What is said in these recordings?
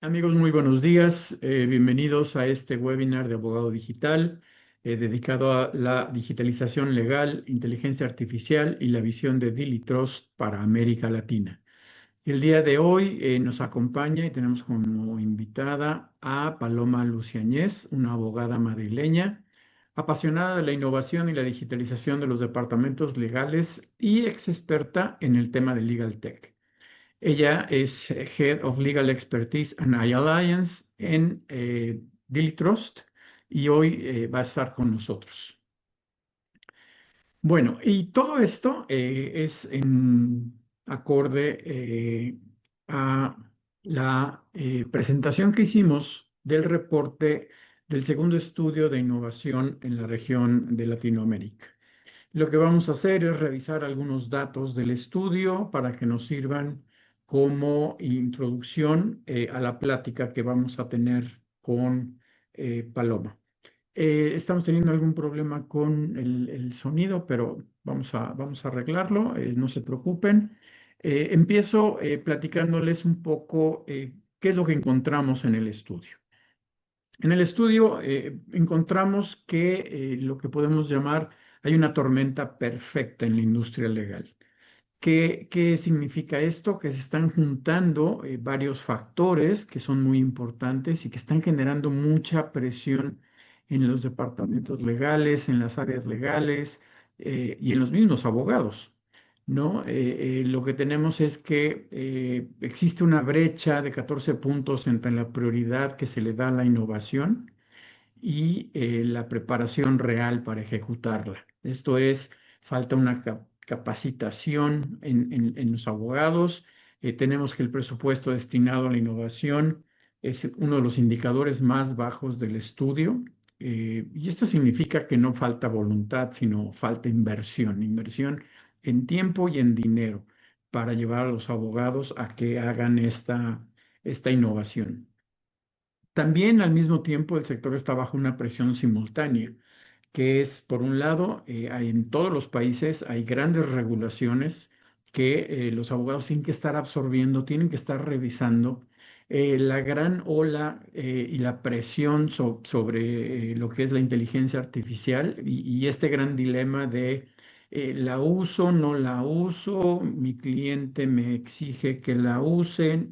Amigos, muy buenos días. Bienvenidos a este webinar de Abogado Digital dedicado a la digitalización legal, inteligencia artificial y la visión de DiliTrust para América Latina. El día de hoy nos acompaña y tenemos como invitada a Paloma Luciañez, una abogada madrileña, apasionada de la innovación y la digitalización de los departamentos legales y ex experta en el tema de Legal Tech. Ella es Head of Legal Expertise and Alliance en DiliTrust y hoy va a estar con nosotros. Bueno, y todo esto es en acorde a la presentación que hicimos del reporte del segundo estudio de innovación en la región de Latinoamérica. Lo que vamos a hacer es revisar algunos datos del estudio para que nos sirvan como introducción a la plática que vamos a tener con Paloma. Estamos teniendo algún problema con el sonido, pero vamos a arreglarlo, no se preocupen. Empiezo platicándoles un poco qué es lo que encontramos en el estudio. En el estudio encontramos que lo que podemos llamar hay una tormenta perfecta en la industria legal. ¿Qué significa esto? Que se están juntando varios factores que son muy importantes y que están generando mucha presión en los departamentos legales, en las áreas legales y en los mismos abogados, ¿no? Lo que tenemos es que existe una brecha de 14 puntos entre la prioridad que se le da a la innovación y la preparación real para ejecutarla. Esto es, falta una capacitación en los abogados. Tenemos que el presupuesto destinado a la innovación es uno de los indicadores más bajos del estudio. Y esto significa que no falta voluntad, sino falta inversión en tiempo y en dinero para llevar a los abogados a que hagan esta innovación. También al mismo tiempo el sector está bajo una presión simultánea, que es, por un lado, en todos los países hay grandes regulaciones que los abogados tienen que estar absorbiendo, tienen que estar revisando. La gran ola y la presión sobre lo que es la inteligencia artificial y este gran dilema de la uso, no la uso, mi cliente me exige que la use,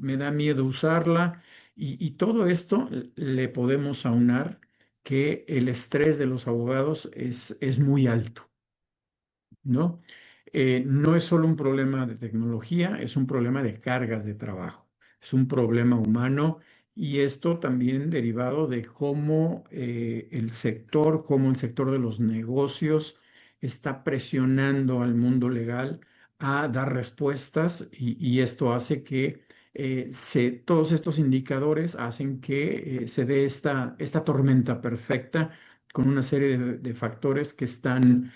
me da miedo usarla y todo esto le podemos aunar que el estrés de los abogados es muy alto, ¿no? No es solo un problema de tecnología, es un problema de cargas de trabajo, es un problema humano y esto también derivado de cómo el sector de los negocios está presionando al mundo legal a dar respuestas y esto hace que todos estos indicadores hacen que se dé esta tormenta perfecta con una serie de factores que están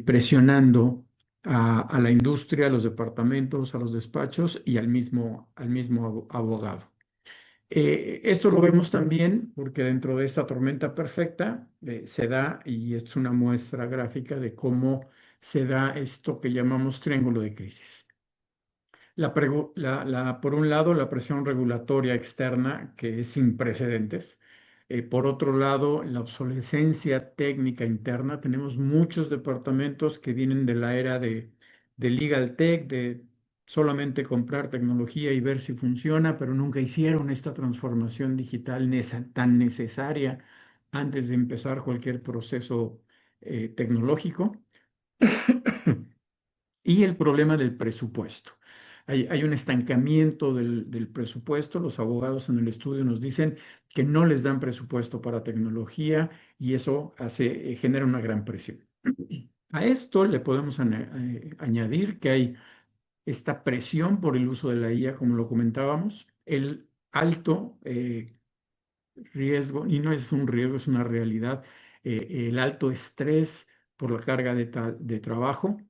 presionando a la industria, a los departamentos, a los despachos y al mismo abogado. Esto lo vemos también porque dentro de esta tormenta perfecta se da, y es una muestra gráfica de cómo se da esto que llamamos triángulo de crisis. Por un lado, la presión regulatoria externa, que es sin precedentes. Por otro lado, la obsolescencia técnica interna. Tenemos muchos departamentos que vienen de la era de Legal Tech, de solamente comprar tecnología y ver si funciona, pero nunca hicieron esta transformación digital tan necesaria antes de empezar cualquier proceso tecnológico. Y el problema del presupuesto. Hay un estancamiento del presupuesto. Los abogados en el estudio nos dicen que no les dan presupuesto para tecnología y eso genera una gran presión. A esto le podemos añadir que hay esta presión por el uso de la IA, como lo comentábamos, el alto riesgo, y no es un riesgo, es una realidad, el alto estrés por la carga de trabajo.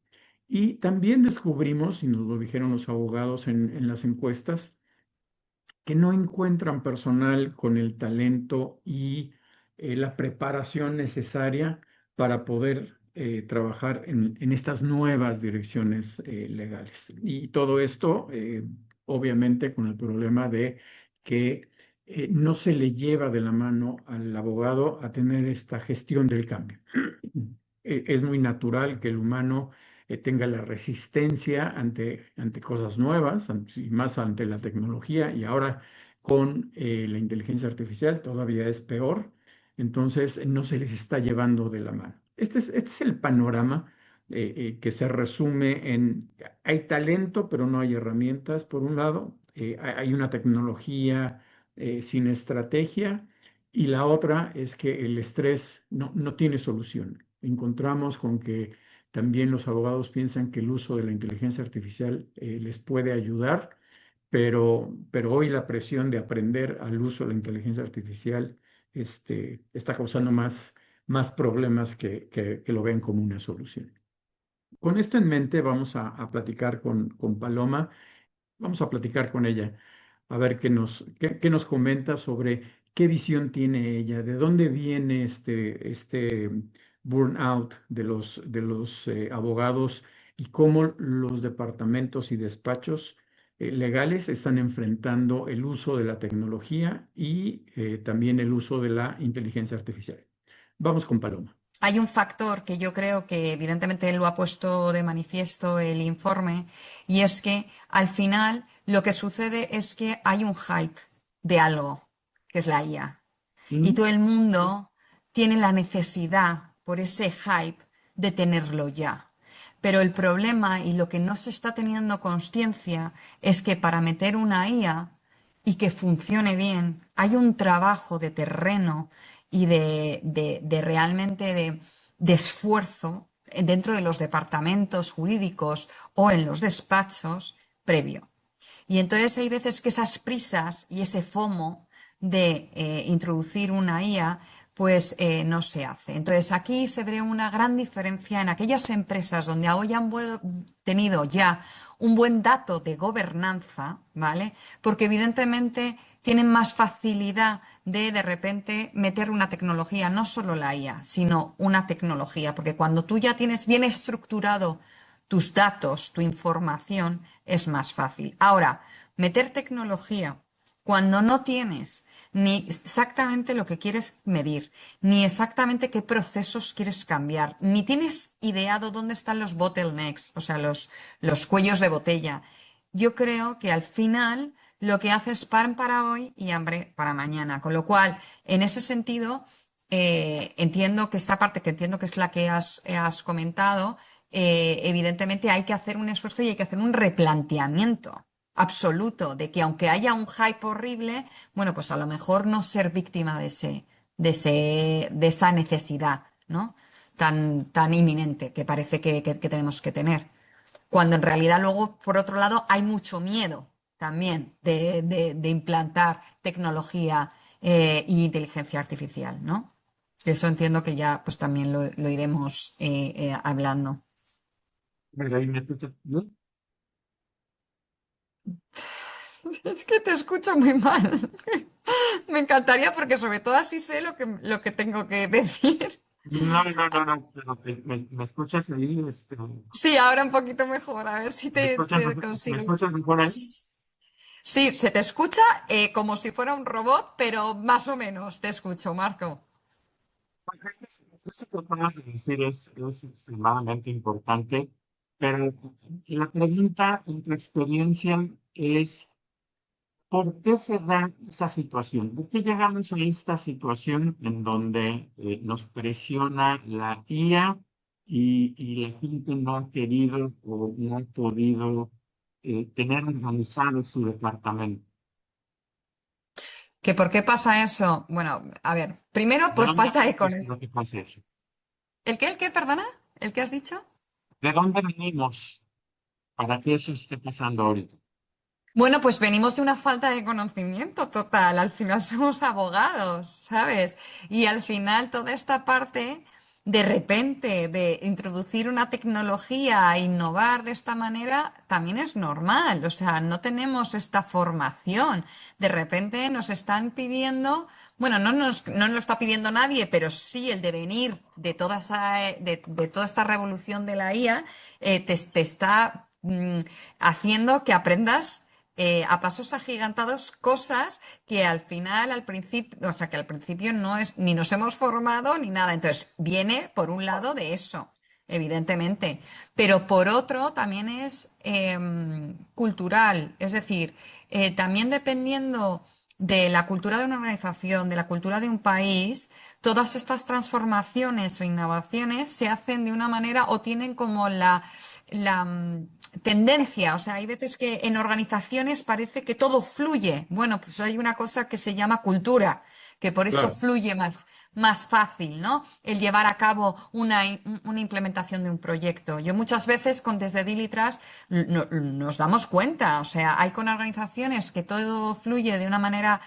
Y también descubrimos, y nos lo dijeron los abogados en las encuestas, que no encuentran personal con el talento y la preparación necesaria para poder trabajar en estas nuevas direcciones legales. Y todo esto, obviamente, con el problema de que no se le lleva de la mano al abogado a tener esta gestión del cambio. Es muy natural que el humano tenga la resistencia ante cosas nuevas y más ante la tecnología, y ahora con la inteligencia artificial todavía es peor. Entonces no se les está llevando de la mano. Este es el panorama que se resume en: hay talento, pero no hay herramientas, por un lado. Hay una tecnología sin estrategia, y la otra es que el estrés no tiene solución. Encontramos con que también los abogados piensan que el uso de la inteligencia artificial les puede ayudar, pero hoy la presión de aprender al uso de la inteligencia artificial está causando más problemas que lo ven como una solución. Con esto en mente, vamos a platicar con Paloma. Vamos a platicar con ella, a ver qué nos comenta sobre qué visión tiene ella, de dónde viene este burnout de los abogados, y cómo los departamentos y despachos legales están enfrentando el uso de la tecnología y también el uso de la inteligencia artificial. Vamos con Paloma. Hay un factor que yo creo que evidentemente lo ha puesto de manifiesto el informe, y es que al final lo que sucede es que hay un hype de algo, que es la IA. Y ¿Mm? todo el mundo tiene la necesidad por ese hype de tenerlo ya. Pero el problema y lo que no se está teniendo conciencia es que para meter una IA y que funcione bien, hay un trabajo de terreno y de realmente de esfuerzo dentro de los departamentos jurídicos o en los despachos previo. Y entonces hay veces que esas prisas y ese FOMO de introducir una IA, pues no se hace. Entonces aquí se ve una gran diferencia en aquellas empresas donde hoy han tenido ya un buen dato de gobernanza, ¿vale? Porque evidentemente tienen más facilidad de repente meter una tecnología, no solo la IA, sino una tecnología, porque cuando tú ya tienes bien estructurado tus datos, tu información, es más fácil. Ahora, meter tecnología cuando no tienes ni exactamente lo que quieres medir, ni exactamente qué procesos quieres cambiar, ni tienes ideado dónde están los bottlenecks, o sea, los cuellos de botella. Yo creo que al final lo que hace es pan para hoy y hambre para mañana. Con lo cual, en ese sentido, entiendo que esta parte, que entiendo que es la que has comentado, evidentemente hay que hacer un esfuerzo y hay que hacer un replanteamiento absoluto de que aunque haya un hype horrible, bueno, pues a lo mejor no ser víctima de esa necesidad, ¿no? Tan inminente que parece que tenemos que tener. Cuando en realidad luego, por otro lado, hay mucho miedo también de implantar tecnología y inteligencia artificial, ¿no? Eso entiendo que ya pues también lo iremos hablando. ¿Verdad? ¿Y me escuchas bien? Es que te escucho muy mal. Me encantaría porque sobre todo así sé lo que tengo que decir. No, no, no, no, pero me escuchas ahí, Sí, ahora un poquito mejor, a ver si me escuchas, te me consigo. escuchas mejor ahí. Sí, se te escucha como si fuera un robot, pero más o menos te escucho, Marco. Pues eso que acabas de decir es extremadamente importante, pero la pregunta en tu experiencia es, ¿por qué se da esa situación? ¿Por qué llegamos a esta situación en donde nos presiona la IA y la gente no ha querido o no ha podido tener organizado su departamento? ¿Que por qué pasa eso? Bueno, a ver, primero ¿De por dónde falta de es lo conocimiento. que pasa eso? ¿El qué? ¿El qué? Perdona. ¿El qué has dicho? ¿De dónde venimos para que eso esté pasando ahorita? Bueno, pues venimos de una falta de conocimiento total. Al final somos abogados, ¿sabes? Y al final toda esta parte, de repente, de introducir una tecnología e innovar de esta manera, también es normal. O sea, no tenemos esta formación. De repente nos están pidiendo, bueno, no nos lo está pidiendo nadie, pero sí el devenir de de toda esta revolución de la IA, te está haciendo que aprendas a pasos agigantados cosas que al final, al principio, o sea, que al principio no es, ni nos hemos formado ni nada. Entonces, viene por un lado de eso, evidentemente, pero por otro también es cultural, es decir, también dependiendo de la cultura de una organización, de la cultura de un país, todas estas transformaciones o innovaciones se hacen de una manera o tienen como la tendencia. O sea, hay veces que en organizaciones parece que todo fluye. Bueno, pues hay una cosa que se llama cultura, que por eso Claro, fluye más fácil, ¿no? El llevar a cabo una implementación de un proyecto. Yo muchas veces desde Dilitras nos damos cuenta, o sea, hay con organizaciones que todo fluye de una manera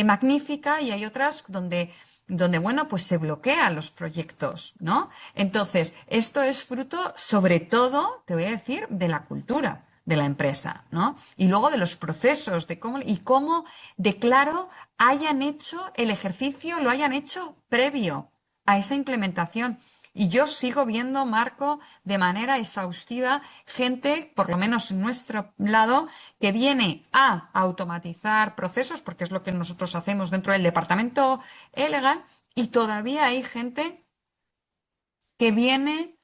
magnífica y hay otras donde, bueno, pues se bloquean los proyectos, ¿no? Entonces, esto es fruto, sobre todo, te voy a decir, de la cultura de la empresa, ¿no? Y luego de los procesos, de cómo, de claro, hayan hecho el ejercicio, lo hayan hecho previo a esa implementación. Y yo sigo viendo, Marco, de manera exhaustiva, gente, por lo menos en nuestro lado, que viene a automatizar procesos, porque es lo que nosotros hacemos dentro del departamento legal, y todavía hay gente que viene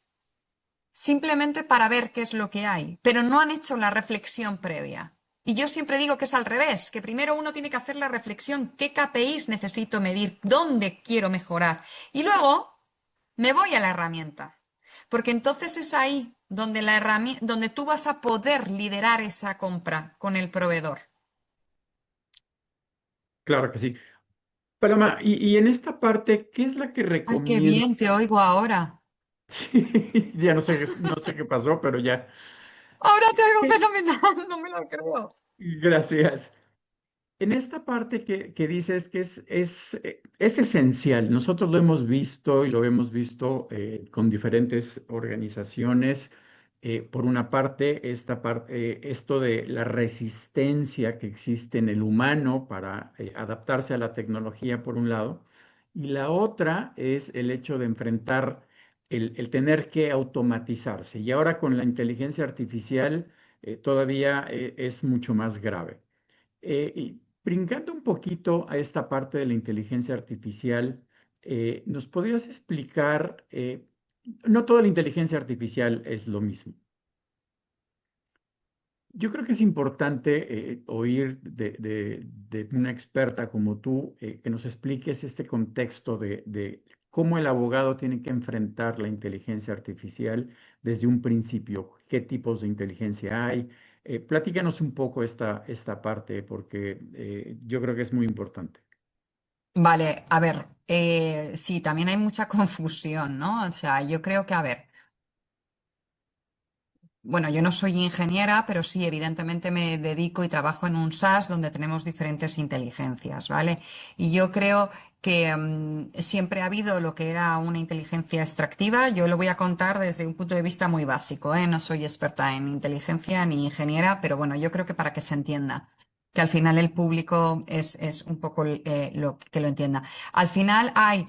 simplemente para ver qué es lo que hay, pero no han hecho la reflexión previa. Y yo siempre digo que es al revés, que primero uno tiene que hacer la reflexión, qué KPIs necesito medir, dónde quiero mejorar. Y luego me voy a la herramienta, porque entonces es ahí donde donde tú vas a poder liderar esa compra con el proveedor. claro que sí. Paloma, y en esta parte, ¿qué es la que Ay, qué recomiendo? bien, te oigo ahora. Ya no sé qué pasó, pero ya. Ahora te oigo ¿Qué? fenomenal, no me lo creo. Gracias. En esta parte que dices que es esencial, nosotros lo hemos visto y lo hemos visto con diferentes organizaciones. Por una parte, esto de la resistencia que existe en el humano para adaptarse a la tecnología, por un lado, y la otra es el hecho de enfrentar el tener que automatizarse. Y ahora con la inteligencia artificial todavía es mucho más grave. Y brincando un poquito a esta parte de la inteligencia artificial, ¿nos podrías explicar? No toda la inteligencia artificial es lo mismo. Yo creo que es importante oír de una experta como tú que nos expliques este contexto de cómo el abogado tiene que enfrentar la inteligencia artificial desde un principio, qué tipos de inteligencia hay. Platícanos un poco esta parte porque yo creo que es muy importante. Vale, a ver, sí, también hay mucha confusión, ¿no? O sea, yo creo que, a ver, bueno, yo no soy ingeniera, pero sí, evidentemente me dedico y trabajo en un SaaS donde tenemos diferentes inteligencias, ¿vale? Y yo creo que siempre ha habido lo que era una inteligencia extractiva. Yo lo voy a contar desde un punto de vista muy básico, ¿eh? No soy experta en inteligencia ni ingeniera, pero bueno, yo creo que para que se entienda, que al final el público es un poco lo que lo entienda. Al final hay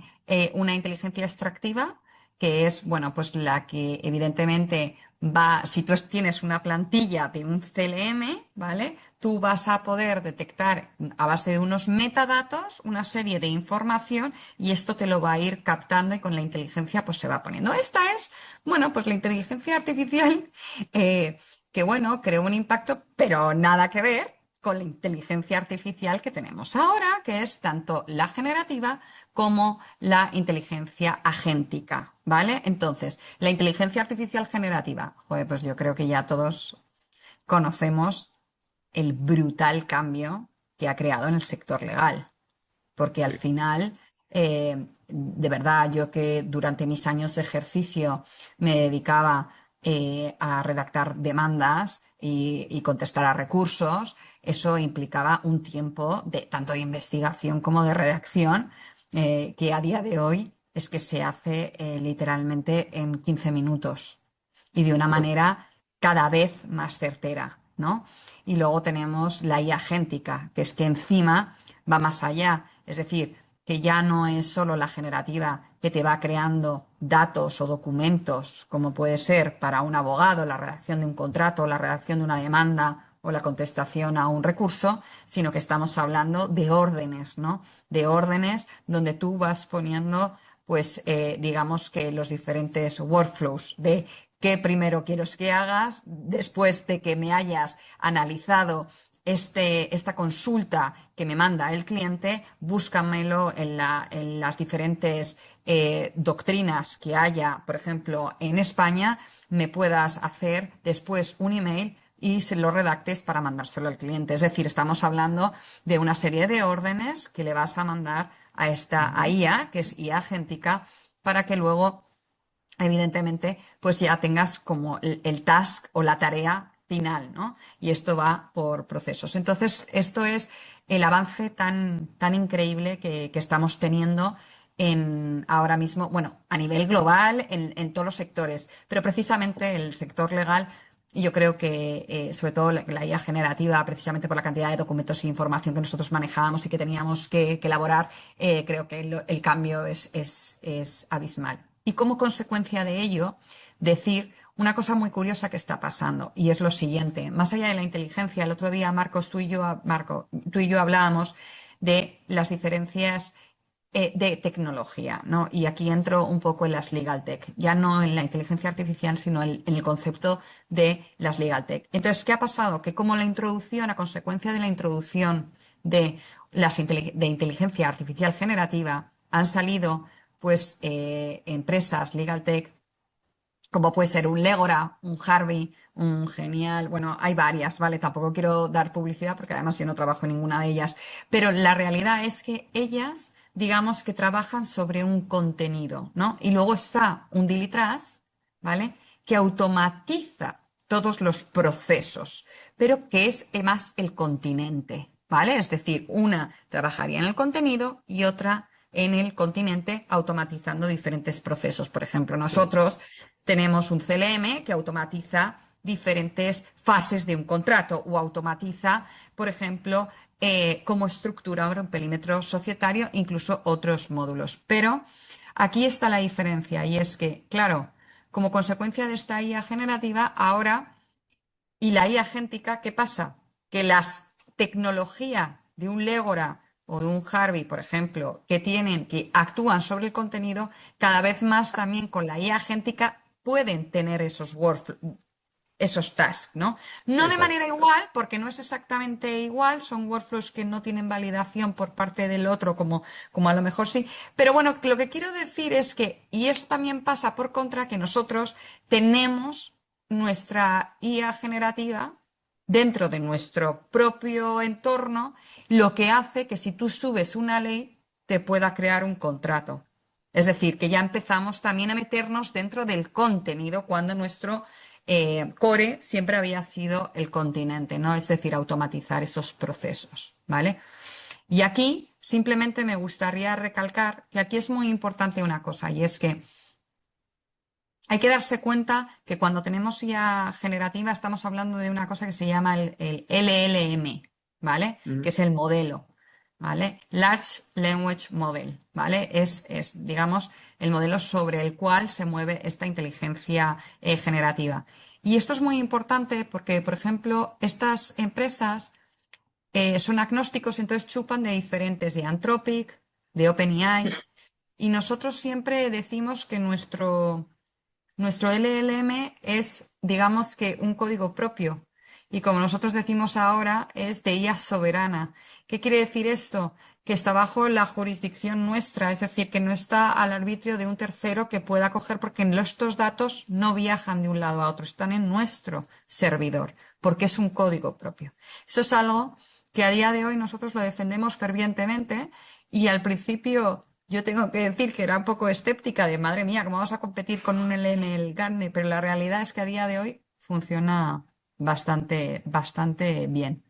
una inteligencia extractiva que es, bueno, pues la que evidentemente va, si tú tienes una plantilla de un CLM, ¿vale? Tú vas a poder detectar a base de unos metadatos una serie de información y esto te lo va a ir captando y con la inteligencia pues se va poniendo. Esta es, bueno, pues la inteligencia artificial que, bueno, creó un impacto, pero nada que ver con la inteligencia artificial que tenemos ahora, que es tanto la generativa como la inteligencia agéntica, ¿vale? Entonces, la inteligencia artificial generativa, joder, pues yo creo que ya todos conocemos el brutal cambio que ha creado en el sector legal, porque al Sí, final, de verdad, yo que durante mis años de ejercicio me dedicaba a redactar demandas y contestar a recursos, eso implicaba un tiempo de tanto de investigación como de redacción, que a día de hoy es que se hace literalmente en 15 minutos y de una claro. manera cada vez más certera, ¿no? Y luego tenemos la IA agéntica, que es que encima va más allá, es decir, que ya no es solo la generativa que te va creando datos o documentos, como puede ser para un abogado la redacción de un contrato o la redacción de una demanda o la contestación a un recurso, sino que estamos hablando de órdenes, ¿no? De órdenes donde tú vas poniendo, pues, digamos que los diferentes workflows de qué primero quiero que hagas, después de que me hayas analizado esta consulta que me manda el cliente, búscamelo en las diferentes doctrinas que haya, por ejemplo, en España, me puedas hacer después un email y se lo redactes para mandárselo al cliente. Es decir, estamos hablando de una serie de órdenes que le vas a mandar a esta a Ujú. IA, que es IA agéntica, para que luego evidentemente, pues ya tengas como el task o la tarea final, ¿no? Y esto va por procesos. Entonces, esto es el avance tan increíble que estamos teniendo ahora mismo, bueno, a nivel global, en todos los sectores, pero precisamente el sector legal. Y yo creo que, sobre todo la IA generativa, precisamente por la cantidad de documentos e información que nosotros manejábamos y que teníamos que elaborar, creo que el cambio es abismal. Y como consecuencia de ello, decir una cosa muy curiosa que está pasando, y es lo siguiente. Más allá de la inteligencia, el otro día, Marco, tú y yo hablábamos de las diferencias de tecnología, ¿no? Y aquí entro un poco en las legal tech, ya no en la inteligencia artificial, sino en el concepto de las legal tech. Entonces, ¿qué ha pasado? Que como la introducción, a consecuencia de la introducción de de inteligencia artificial generativa, han salido pues empresas legal tech como puede ser un Legora, un Harvey, un Genial, bueno, hay varias, ¿vale? Tampoco quiero dar publicidad porque además yo no trabajo en ninguna de ellas, pero la realidad es que ellas, digamos que trabajan sobre un contenido, ¿no? Y luego está un Dilitrass, ¿vale? Que automatiza todos los procesos, pero que es más el continente, ¿vale? Es decir, una trabajaría en el contenido y otra en el continente automatizando diferentes procesos. Por ejemplo, Sí. nosotros tenemos un CLM que automatiza diferentes fases de un contrato o automatiza, por ejemplo, cómo estructura ahora un perímetro societario, incluso otros módulos. Pero aquí está la diferencia y es que, claro, como consecuencia de esta IA generativa, ahora y la IA agéntica, ¿qué pasa? Que las tecnologías de un Legora o de un Harvey, por ejemplo, que actúan sobre el contenido, cada vez más también con la IA agéntica pueden tener esos workflows, esos tasks, ¿no? No de Exacto. manera igual, porque no es exactamente igual, son workflows que no tienen validación por parte del otro, como a lo mejor sí. Pero bueno, lo que quiero decir es que, y eso también pasa por contra, que nosotros tenemos nuestra IA generativa dentro de nuestro propio entorno, lo que hace que si tú subes una ley, te pueda crear un contrato. Es decir, que ya empezamos también a meternos dentro del contenido cuando nuestro core siempre había sido el continente, ¿no? Es decir, automatizar esos procesos, ¿vale? Y aquí simplemente me gustaría recalcar que aquí es muy importante una cosa, y es que hay que darse cuenta que cuando tenemos IA generativa estamos hablando de una cosa que se llama el LLM, ¿vale? Que Ujú. es el modelo, ¿vale? Large Language Model, ¿vale? Digamos, el modelo sobre el cual se mueve esta inteligencia generativa. Y esto es muy importante porque, por ejemplo, estas empresas son agnósticos, entonces chupan de diferentes, de Anthropic, de OpenAI, y nosotros siempre decimos que nuestro LLM es, digamos que, un código propio. Y como nosotros decimos ahora, es de IA soberana. ¿Qué quiere decir esto? Que está bajo la jurisdicción nuestra, es decir, que no está al arbitrio de un tercero que pueda coger, porque estos datos no viajan de un lado a otro, están en nuestro servidor, porque es un código propio. Eso es algo que a día de hoy nosotros lo defendemos fervientemente y al principio yo tengo que decir que era un poco escéptica de, madre mía, ¿cómo vamos a competir con un LM el Gartner? Pero la realidad es que a día de hoy funciona bastante bien.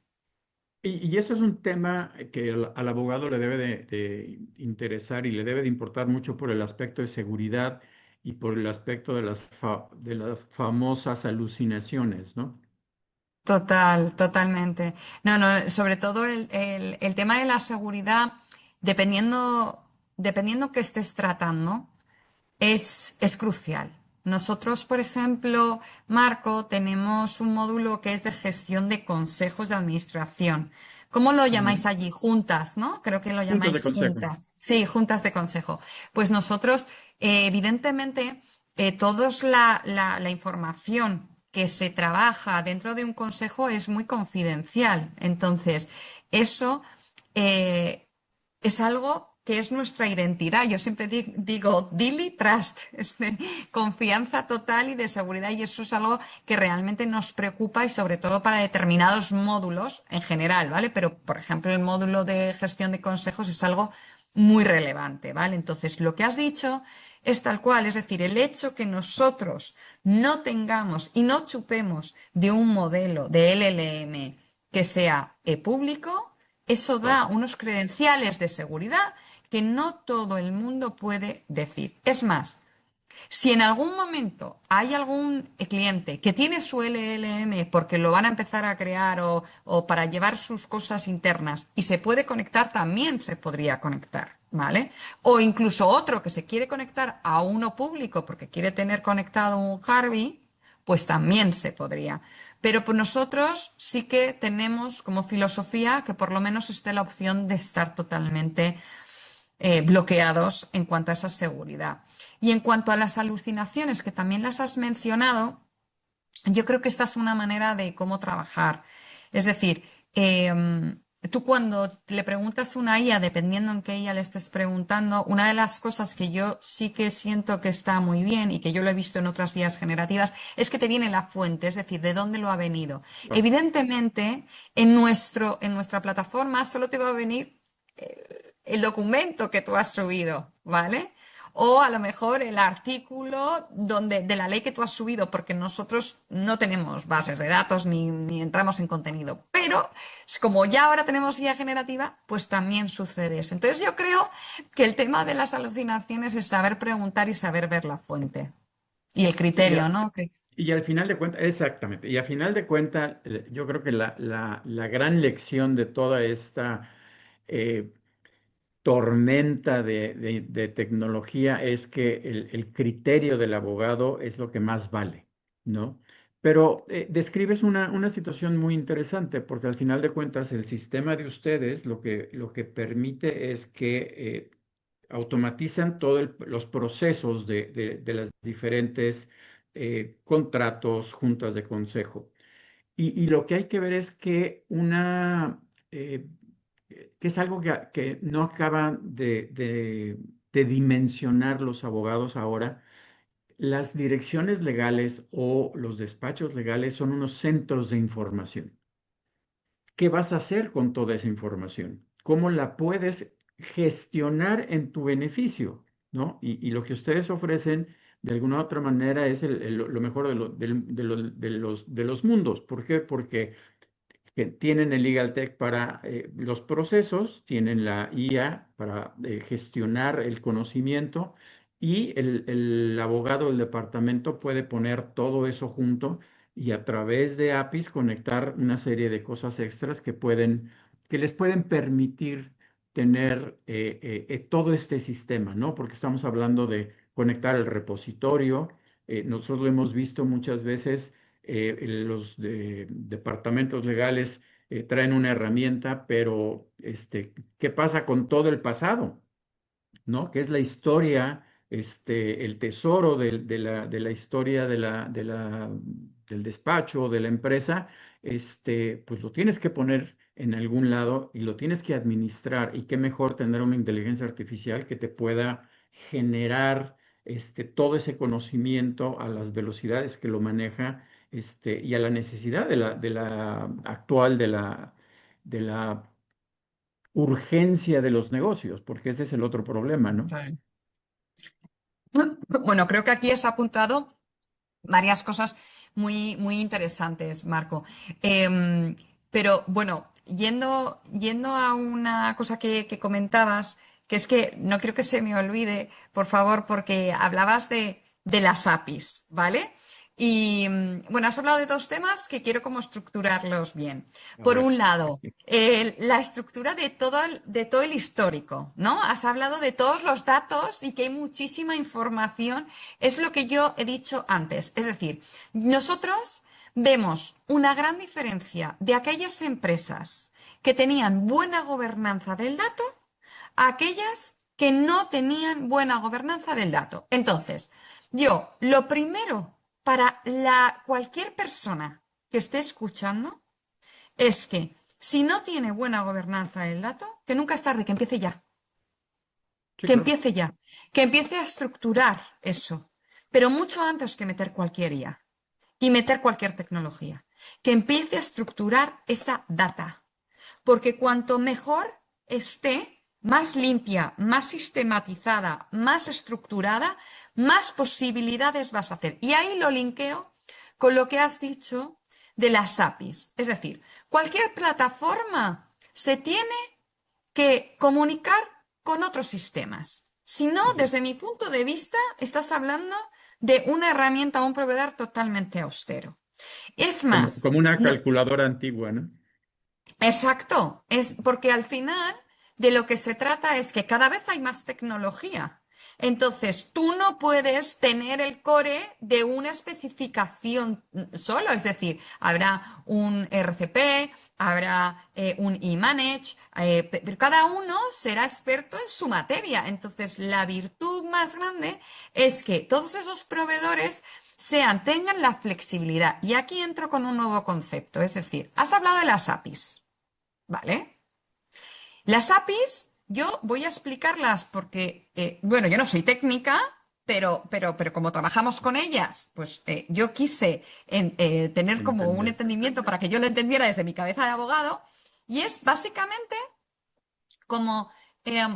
Y eso es un tema que al abogado le debe de interesar y le debe de importar mucho por el aspecto de seguridad y por el aspecto de de las famosas alucinaciones, ¿no? Totalmente. No, no, sobre todo el tema de la seguridad, dependiendo que estés tratando, es crucial. Nosotros, por ejemplo, Marco, tenemos un módulo que es de gestión de consejos de administración. ¿Cómo lo llamáis Ujú. allí? Juntas, ¿no? Creo que lo Puntos de llamáis consejo. juntas. Sí, juntas de consejo. Pues nosotros, evidentemente, toda la información que se trabaja dentro de un consejo es muy confidencial. Entonces, eso eh, es algo que es nuestra identidad. Yo siempre digo, Dilly Trust, es de confianza total y de seguridad, y eso es algo que realmente nos preocupa y sobre todo para determinados módulos en general, ¿vale? Pero, por ejemplo, el módulo de gestión de consejos es algo muy relevante, ¿vale? Entonces, lo que has dicho es tal cual, es decir, el hecho que nosotros no tengamos y no chupemos de un modelo de LLM que sea público, eso da Claro. unos credenciales de seguridad que no todo el mundo puede decir. Es más, si en algún momento hay algún cliente que tiene su LLM porque lo van a empezar a crear o para llevar sus cosas internas y se puede conectar, también se podría conectar, ¿vale? O incluso otro que se quiere conectar a uno público porque quiere tener conectado un Harvey, pues también se podría. Pero pues nosotros sí que tenemos como filosofía que por lo menos esté la opción de estar totalmente bloqueados en cuanto a esa seguridad. Y en cuanto a las alucinaciones, que también las has mencionado, yo creo que esta es una manera de cómo trabajar. Es decir, tú cuando le preguntas a una IA, dependiendo en qué IA le estés preguntando, una de las cosas que yo sí que siento que está muy bien y que yo lo he visto en otras IAs generativas es que te viene la fuente, es decir, de dónde lo ha venido. Claro. Evidentemente, en nuestra plataforma solo te va a venir el documento que tú has subido, ¿vale? O a lo mejor el artículo de la ley que tú has subido, porque nosotros no tenemos bases de datos ni entramos en contenido. Pero como ya ahora tenemos IA generativa, pues también sucede eso. Entonces yo creo que el tema de las alucinaciones es saber preguntar y saber ver la fuente. Y el Sí, criterio, ¿no? y al final de cuentas, exactamente, y al final de cuentas, yo creo que la gran lección de toda esta eh, tormenta de tecnología es que el criterio del abogado es lo que más vale, ¿no? Pero describes una situación muy interesante, porque al final de cuentas el sistema de ustedes lo que permite es que automatizan todos los procesos de las diferentes contratos, juntas de consejo. Y lo que hay que ver es que eh, que es algo que no acaban de dimensionar los abogados ahora. Las direcciones legales o los despachos legales son unos centros de información. ¿Qué vas a hacer con toda esa información? ¿Cómo la puedes gestionar en tu beneficio? ¿No? Y lo que ustedes ofrecen de alguna u otra manera es lo mejor de los mundos. ¿Por qué? Porque que tienen el Legal Tech para los procesos, tienen la IA para gestionar el conocimiento y el abogado del departamento puede poner todo eso junto y a través de APIs conectar una serie de cosas extras que les pueden permitir tener todo este sistema, ¿no? Porque estamos hablando de conectar el repositorio. Nosotros lo hemos visto muchas veces los departamentos legales traen una herramienta, pero ¿qué pasa con todo el pasado? ¿No? Que es la historia, el tesoro de la historia del despacho, de la empresa, pues lo tienes que poner en algún lado y lo tienes que administrar. Y qué mejor tener una inteligencia artificial que te pueda generar todo ese conocimiento a las velocidades que lo maneja, y a la necesidad de la actual, de la urgencia de los negocios, porque ese es el otro problema, ¿no? Sí. Bueno, creo que aquí has apuntado varias cosas muy, muy interesantes, Marco. Em, pero bueno, yendo a una cosa que comentabas, que es que no quiero que se me olvide, por favor, porque hablabas de las APIs, ¿vale? Y bueno, has hablado de dos temas que quiero como estructurarlos bien. A Por ver. un lado, la estructura de todo el histórico, ¿no? Has hablado de todos los datos y que hay muchísima información. Es lo que yo he dicho antes. Es decir, nosotros vemos una gran diferencia de aquellas empresas que tenían buena gobernanza del dato a aquellas que no tenían buena gobernanza del dato. Entonces, yo, lo primero para cualquier persona que esté escuchando es que si no tiene buena gobernanza del dato, que nunca es tarde, que empiece ya, Sí, que claro. empiece ya, que empiece a estructurar eso, pero mucho antes que meter cualquier IA y meter cualquier tecnología, que empiece a estructurar esa data, porque cuanto mejor esté, más limpia, más sistematizada, más estructurada, más posibilidades vas a hacer. Y ahí lo linkeo con lo que has dicho de las APIs. Es decir, cualquier plataforma se tiene que comunicar con otros sistemas. Si no, Así es. desde mi punto de vista, estás hablando de una herramienta o un proveedor totalmente austero. Es Como, más, como una no, calculadora antigua, ¿no? exacto, es porque al final de lo que se trata es que cada vez hay más tecnología. Entonces, tú no puedes tener el core de una especificación solo, es decir, habrá un RCP, habrá un eManage, pero cada uno será experto en su materia. Entonces, la virtud más grande es que todos esos proveedores tengan la flexibilidad. Y aquí entro con un nuevo concepto, es decir, has hablado de las APIs. ¿Vale? Las APIs, yo voy a explicarlas porque, bueno, yo no soy técnica, pero como trabajamos con ellas, pues yo quise tener como un Entender. entendimiento para que yo lo entendiera desde mi cabeza de abogado, y es básicamente como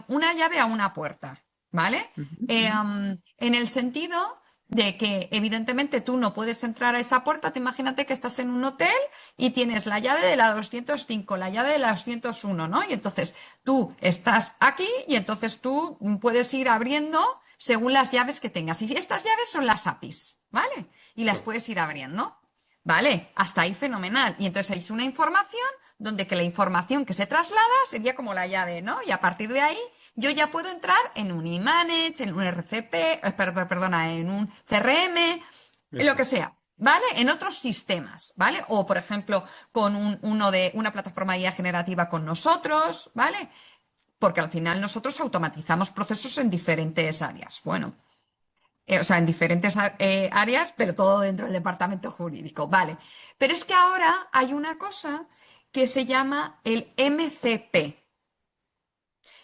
una llave a una puerta, ¿vale? Ujú. En el sentido de que evidentemente tú no puedes entrar a esa puerta, tú imagínate que estás en un hotel y tienes la llave de la 205, la llave de la 201, ¿no? Y entonces tú estás aquí y entonces tú puedes ir abriendo según las llaves que tengas. Y estas llaves son las APIs, ¿vale? Y las Correcto. puedes ir abriendo. Vale, hasta ahí fenomenal. Y entonces hay una información donde que la información que se traslada sería como la llave, ¿no? Y a partir de ahí yo ya puedo entrar en un eManage, en un RCP, perdona, en un CRM, en lo Eso que es. sea, ¿vale? En otros sistemas, ¿vale? O por ejemplo con uno de una plataforma IA generativa con nosotros, ¿vale? Porque al final nosotros automatizamos procesos en diferentes áreas. Bueno, o sea, en diferentes áreas, pero todo dentro del departamento jurídico. Vale. Pero es que ahora hay una cosa que se llama el MCP.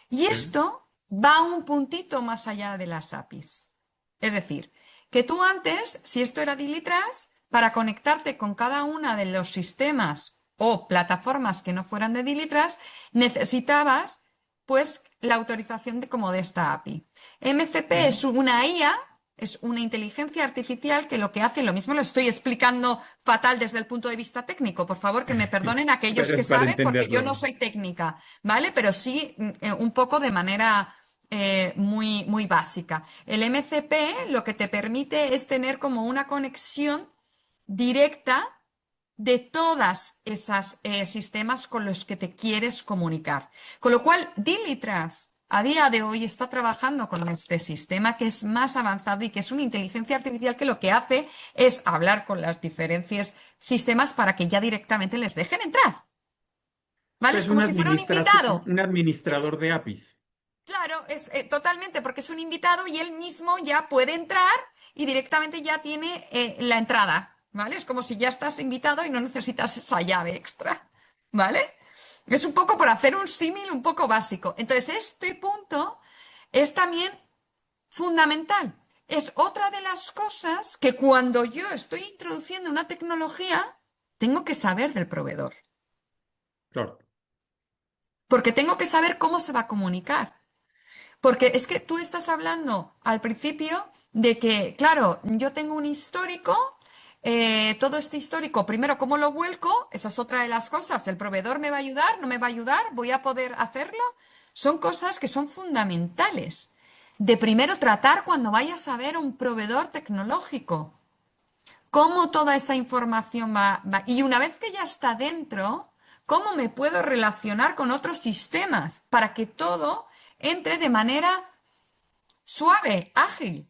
Y Sí. esto va un puntito más allá de las APIs. Es decir, que tú antes, si esto era Dilitras, para conectarte con cada una de los sistemas o plataformas que no fueran de Dilitras, necesitabas pues la autorización de, como de esta API. MCP Ujú. es una IA, es una inteligencia artificial que lo que hace, lo mismo lo estoy explicando fatal desde el punto de vista técnico, por favor que me perdonen aquellos Pero que es para saben, porque yo no entenderlo. soy técnica, ¿vale? Pero sí un poco de manera muy, muy básica. El MCP lo que te permite es tener como una conexión directa de todas esas sistemas con los que te quieres comunicar. Con lo cual, Dilitras a día de hoy está trabajando con este sistema que es más avanzado y que es una inteligencia artificial que lo que hace es hablar con los diferentes sistemas para que ya directamente les dejen entrar. ¿Vale? Es Es como si fuera un invitado. un Es, administrador de APIs. claro, es totalmente porque es un invitado y él mismo ya puede entrar y directamente ya tiene la entrada, ¿vale? Es como si ya estás invitado y no necesitas esa llave extra, ¿vale? Es un poco por hacer un símil un poco básico. Entonces, este punto es también fundamental. Es otra de las cosas que cuando yo estoy introduciendo una tecnología, tengo que saber del proveedor, Claro. porque tengo que saber cómo se va a comunicar. Porque es que tú estás hablando al principio de que, claro, yo tengo un histórico, todo este histórico, primero, ¿cómo lo vuelco? Esa es otra de las cosas. ¿El proveedor me va a ayudar? ¿No me va a ayudar? ¿Voy a poder hacerlo? Son cosas que son fundamentales. De primero tratar cuando vayas a ver un proveedor tecnológico. cómo toda esa información y una vez que ya está dentro, cómo me puedo relacionar con otros sistemas para que todo entre de manera suave, ágil.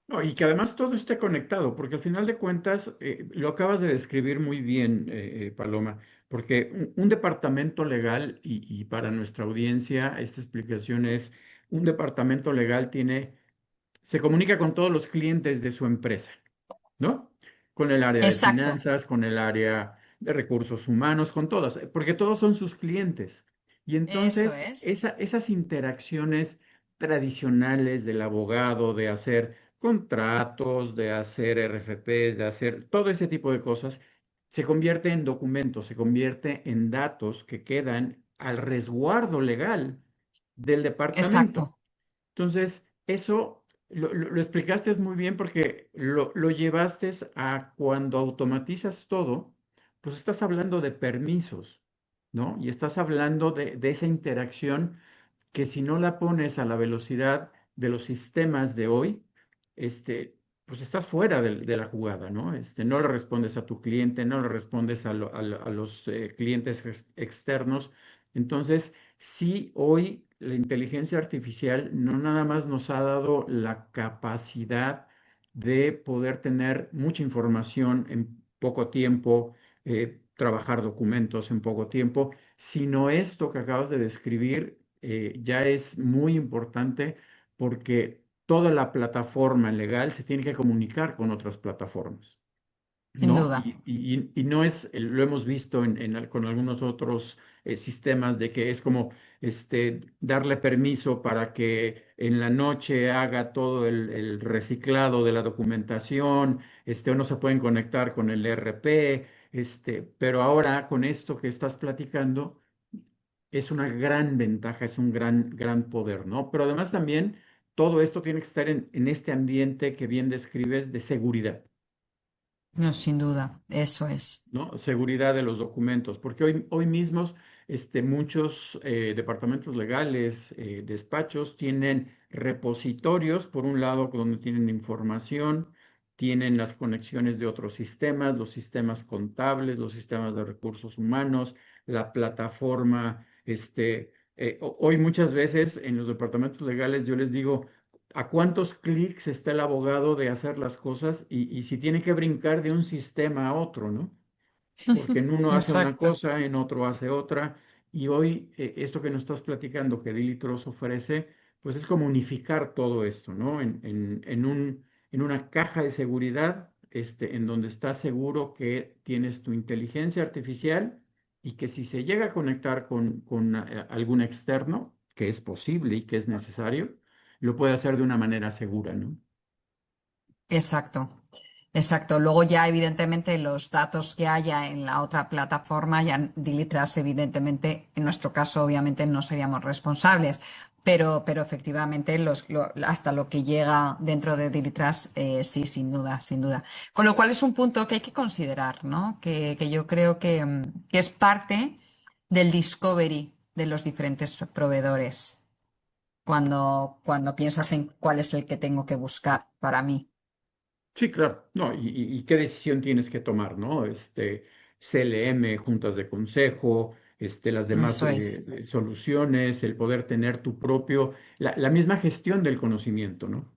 No, y que además todo esté conectado, porque al final de cuentas, lo acabas de describir muy bien, Paloma, porque un departamento legal, y para nuestra audiencia, esta explicación es, un departamento legal se comunica con todos los clientes de su empresa, ¿no? Con el área de Exacto, finanzas, con el área de recursos humanos, con todas, porque todos son sus clientes. Y eso entonces es. esas interacciones tradicionales del abogado, de hacer contratos, de hacer RFPs, de hacer todo ese tipo de cosas, se convierte en documentos, se convierte en datos que quedan al resguardo legal del departamento. Exacto. Entonces, eso lo explicaste muy bien porque lo llevaste a cuando automatizas todo, pues estás hablando de permisos, ¿no? Y estás hablando de esa interacción que si no la pones a la velocidad de los sistemas de hoy, este, pues estás fuera de la jugada, ¿no? No le respondes a tu cliente, no le respondes a los clientes externos. Entonces, sí, hoy la inteligencia artificial no nada más nos ha dado la capacidad de poder tener mucha información en poco tiempo, trabajar documentos en poco tiempo, sino esto que acabas de describir ya es muy importante porque toda la plataforma legal se tiene que comunicar con otras plataformas, Sin ¿no? duda. Y no es, lo hemos visto con algunos otros sistemas de que es como darle permiso para que en la noche haga todo el reciclado de la documentación, o no se pueden conectar con el ERP, pero ahora con esto que estás platicando es una gran ventaja, es un gran poder, ¿no? Pero además también todo esto tiene que estar en este ambiente que bien describes de seguridad. No, sin duda. Eso es. ¿No? Seguridad de los documentos, porque hoy mismos muchos departamentos legales, despachos, tienen repositorios, por un lado, donde tienen información, tienen las conexiones de otros sistemas, los sistemas contables, los sistemas de recursos humanos, la plataforma, hoy muchas veces en los departamentos legales yo les digo, a cuántos clics está el abogado de hacer las cosas y si tiene que brincar de un sistema a otro, ¿no? Porque en uno hace una Exacto. cosa, en otro hace otra, y hoy esto que nos estás platicando que Dilitros ofrece, pues es como unificar todo esto, ¿no? En una caja de seguridad, en donde estás seguro que tienes tu inteligencia artificial y que si se llega a conectar con algún externo, que es posible y que es necesario, lo puede hacer de una manera segura, ¿no? Exacto. Exacto. Luego ya evidentemente los datos que haya en la otra plataforma, ya Dilitras evidentemente, en nuestro caso obviamente no seríamos responsables, pero efectivamente hasta lo que llega dentro de Dilitras, sí, sin duda, sin duda. Con lo cual es un punto que hay que considerar, ¿no? Que yo creo que es parte del discovery de los diferentes proveedores cuando piensas en cuál es el que tengo que buscar para mí. Sí, claro, no, y qué decisión tienes que tomar, ¿no? CLM, juntas de consejo, las demás Eso es. soluciones, el poder tener la misma gestión del conocimiento, ¿no?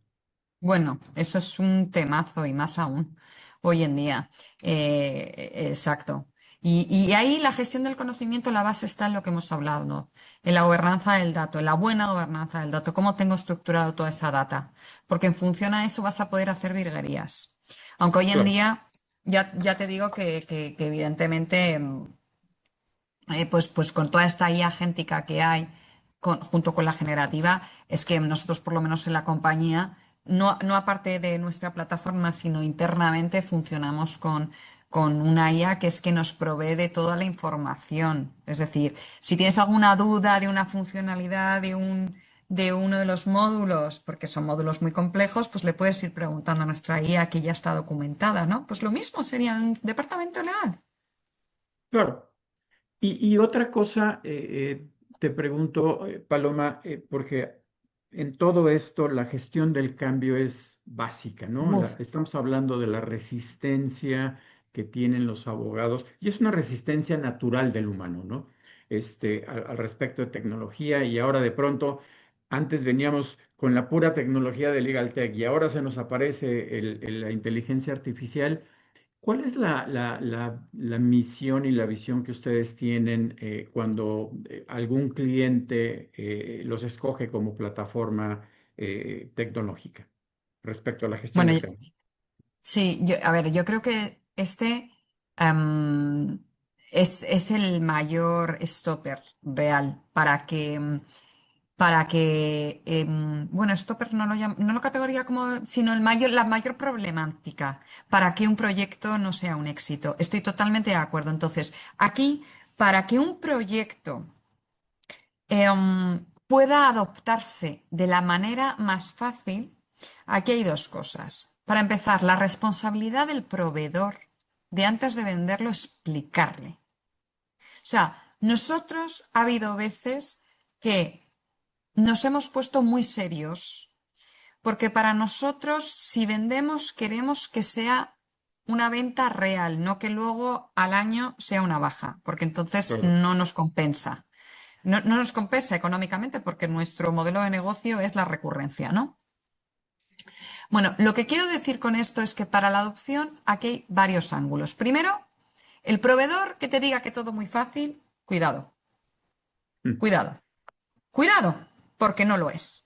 Bueno, eso es un temazo y más aún hoy en día. Exacto. Y ahí la gestión del conocimiento, la base está en lo que hemos hablado, ¿no? En la gobernanza del dato, en la buena gobernanza del dato, cómo tengo estructurado toda esa data. Porque en función a eso vas a poder hacer virguerías. Aunque hoy en Claro, día ya te digo que evidentemente pues con toda esta IA agéntica que hay, junto con la generativa, es que nosotros, por lo menos en la compañía, no aparte de nuestra plataforma, sino internamente, funcionamos con una IA que es que nos provee de toda la información. Es decir, si tienes alguna duda de una funcionalidad de uno de los módulos, porque son módulos muy complejos, pues le puedes ir preguntando a nuestra IA que ya está documentada, ¿no? Pues lo mismo sería en departamento legal. claro. Y otra cosa, te pregunto, Paloma, porque en todo esto la gestión del cambio es básica, ¿no? Uf, Estamos hablando de la resistencia que tienen los abogados y es una resistencia natural del humano, ¿no? Al respecto de tecnología y ahora de pronto, antes veníamos con la pura tecnología de Legal Tech y ahora se nos aparece la inteligencia artificial. ¿Cuál es la misión y la visión que ustedes tienen cuando algún cliente los escoge como plataforma tecnológica respecto a la gestión bueno, del cambio? sí, a ver, yo creo que em, es el mayor stopper real bueno, stopper no lo categoría como, sino la mayor problemática para que un proyecto no sea un éxito. Estoy totalmente de acuerdo. Entonces, aquí, para que un proyecto pueda adoptarse de la manera más fácil, aquí hay dos cosas. Para empezar, la responsabilidad del proveedor de antes de venderlo explicarle. O sea, nosotros ha habido veces que nos hemos puesto muy serios porque para nosotros, si vendemos, queremos que sea una venta real, no que luego al año sea una baja, porque entonces Claro. no nos compensa. No nos compensa económicamente porque nuestro modelo de negocio es la recurrencia, ¿no? Bueno, lo que quiero decir con esto es que para la adopción aquí hay varios ángulos. Primero, el proveedor que te diga que todo muy fácil, cuidado, Mm. cuidado, cuidado, porque no lo es.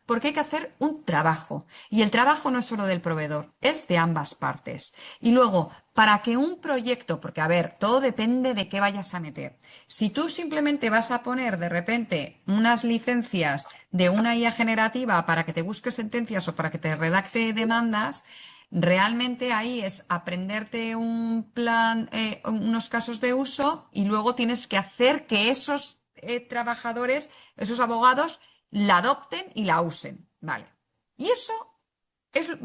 Porque hay que hacer un trabajo. Y el trabajo no es solo del proveedor, es de ambas partes. Y luego, para que un proyecto, porque a ver, todo depende de qué vayas a meter. Si tú simplemente vas a poner de repente unas licencias de una IA generativa para que te busque sentencias o para que te redacte demandas, realmente ahí es aprenderte un plan, unos casos de uso y luego tienes que hacer que esos trabajadores, esos abogados, la adopten y la usen. Vale. Y eso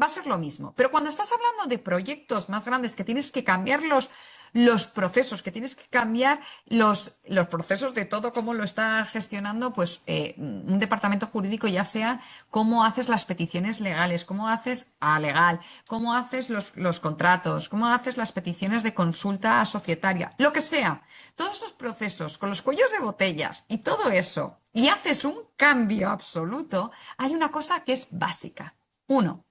va a ser lo mismo. Pero cuando estás hablando de proyectos más grandes que tienes que cambiar los procesos, que tienes que cambiar los procesos de todo cómo lo está gestionando, pues un departamento jurídico, ya sea cómo haces las peticiones legales, cómo haces a legal, cómo haces los contratos, cómo haces las peticiones de consulta a societaria, lo que sea. Todos esos procesos con los cuellos de botellas y todo eso, y haces un cambio absoluto, hay una cosa que es básica. Uno,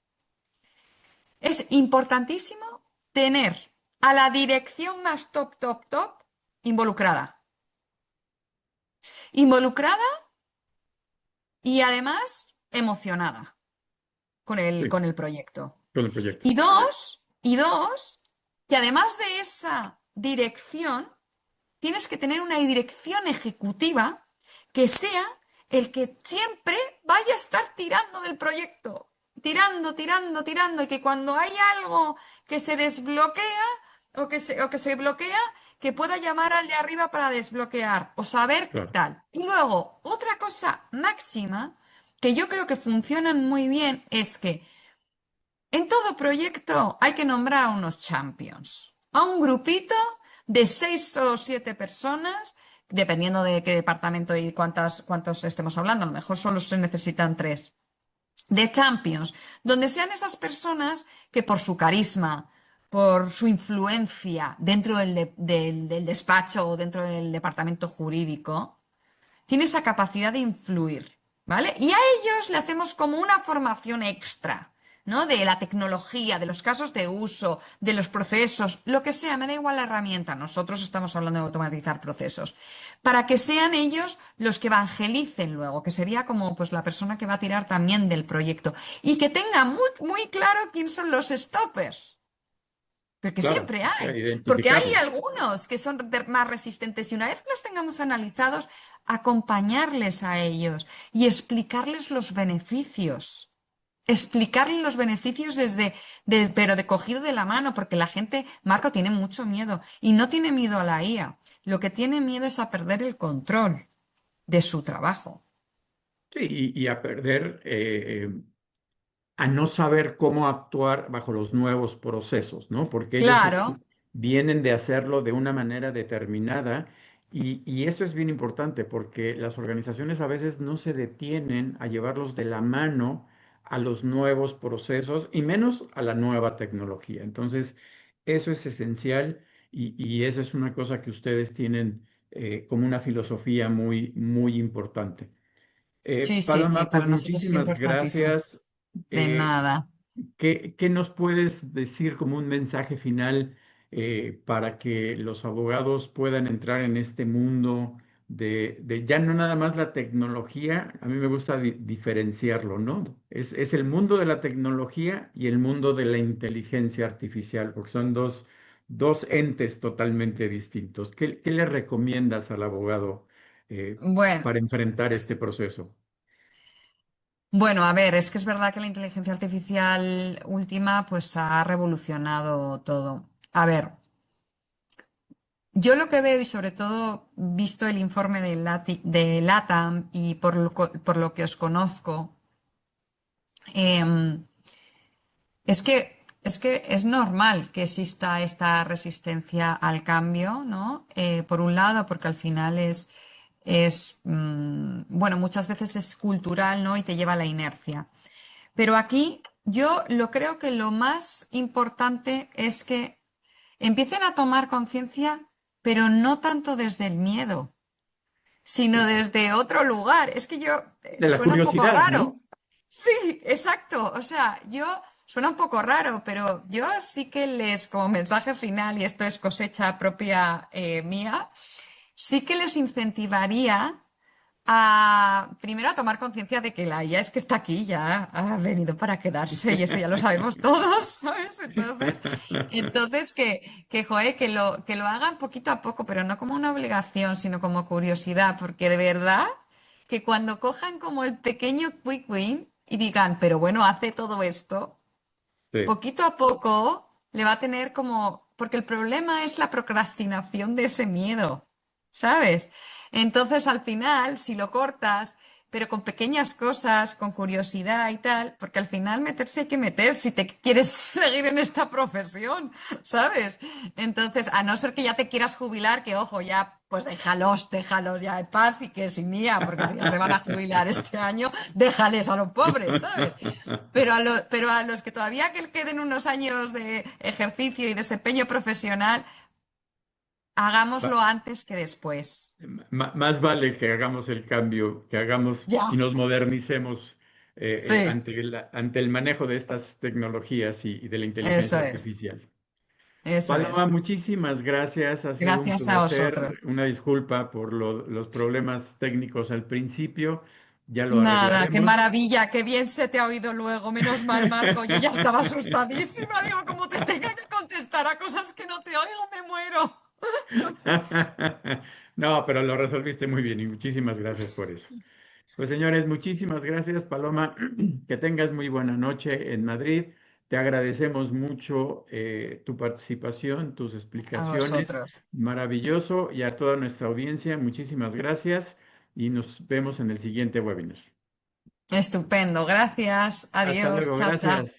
es importantísimo tener a la dirección más top, top, top involucrada. Involucrada y además emocionada Sí, con el proyecto. con el proyecto. Y dos, que además de esa dirección, tienes que tener una dirección ejecutiva que sea el que siempre vaya a estar tirando del proyecto. Tirando, tirando, tirando. Y que cuando hay algo que se desbloquea o que se bloquea, que pueda llamar al de arriba para desbloquear o saber Claro. tal. Y luego, otra cosa máxima que yo creo que funcionan muy bien es que en todo proyecto hay que nombrar a unos champions, a un grupito de 6 o 7 personas, dependiendo de qué departamento y cuántos estemos hablando, a lo mejor solo se necesitan tres, de champions, donde sean esas personas que por su carisma, por su influencia dentro del despacho o dentro del departamento jurídico, tiene esa capacidad de influir, ¿vale? Y a ellos le hacemos como una formación extra, ¿no? De la tecnología, de los casos de uso, de los procesos, lo que sea, me da igual la herramienta. Nosotros estamos hablando de automatizar procesos. Para que sean ellos los que evangelicen luego, que sería como pues la persona que va a tirar también del proyecto. Y que tenga muy, muy claro quién son los stoppers. Porque Claro, siempre o sea, hay, porque hay identificarlos. algunos que son más resistentes y una vez que los tengamos analizados, acompañarles a ellos y explicarles los beneficios. Explicarles los beneficios pero de cogido de la mano, porque la gente, Marco, tiene mucho miedo y no tiene miedo a la IA. Lo que tiene miedo es a perder el control de su trabajo. Sí, y a perder a no saber cómo actuar bajo los nuevos procesos, ¿no? Porque ellos Claro, vienen de hacerlo de una manera determinada Y eso es bien importante porque las organizaciones a veces no se detienen a llevarlos de la mano a los nuevos procesos y menos a la nueva tecnología. Entonces, eso es esencial y eso es una cosa que ustedes tienen como una filosofía muy, muy importante. Sí, sí, sí, Paloma, pues para nosotros es muchísimas importantísimo. gracias. De Eh, nada. ¿qué nos puedes decir como un mensaje final para que los abogados puedan entrar en este mundo de ya no nada más la tecnología? A mí me gusta diferenciarlo, ¿no? Es el mundo de la tecnología y el mundo de la inteligencia artificial, porque son dos entes totalmente distintos. ¿Qué le recomiendas al abogado Bueno. para enfrentar este proceso? Bueno, a ver, es que es verdad que la inteligencia artificial última pues ha revolucionado todo. A ver, yo lo que veo y sobre todo visto el informe de, de LATAM y por lo que os conozco, em, es que es normal que exista esta resistencia al cambio, ¿no? Por un lado, porque al final bueno, muchas veces es cultural, ¿no? Y te lleva a la inercia. Pero aquí yo lo creo que lo más importante es que empiecen a tomar conciencia, pero no tanto desde el miedo, sino Sí. desde otro lugar. Es que De la suena un poco curiosidad, raro. ¿no? Sí, exacto. O sea, suena un poco raro, pero yo sí que como mensaje final, y esto es cosecha propia mía, sí que les incentivaría primero a tomar conciencia de que la IA es que está aquí, ya ha venido para quedarse y eso ya lo sabemos todos, ¿sabes? Entonces joder, que lo hagan poquito a poco, pero no como una obligación, sino como curiosidad, porque de verdad que cuando cojan como el pequeño quick win y digan, pero bueno, hace todo esto, Sí. poquito a poco le va a tener como, porque el problema es la procrastinación de ese miedo, ¿sabes? Entonces al final, si lo cortas, pero con pequeñas cosas, con curiosidad y tal, porque al final meterse hay que meter si te quieres seguir en esta profesión, ¿sabes? Entonces, a no ser que ya te quieras jubilar, que ojo, ya, pues déjalos ya en paz y que sin IA, porque si ya se van a jubilar este año, déjales a los pobres, ¿sabes? Pero a los que todavía que queden unos años de ejercicio y desempeño profesional, hagámoslo antes que después. Más vale que hagamos el cambio, que hagamos y Ya, nos modernicemos sí, ante el manejo de estas tecnologías y de la eso inteligencia es, artificial. eso Paloma, es. muchísimas gracias. Ha sido un Gracias a placer. vosotros. Una disculpa por los problemas técnicos al principio. Ya lo Nada, qué arreglaremos. maravilla, qué bien se te ha oído luego. Menos mal, Marco, yo ya estaba asustadísima. Digo, como te tenga que contestar a cosas que no te oigo, me muero. No, pero lo resolviste muy bien y muchísimas gracias por eso. Pues señores, muchísimas gracias, Paloma. Que tengas muy buena noche en Madrid. Te agradecemos mucho tu participación, tus A explicaciones. vosotros. Maravilloso. Y a toda nuestra audiencia, muchísimas gracias y nos vemos en el siguiente webinar. Estupendo, gracias. Hasta Adiós, luego, chao, chao. gracias.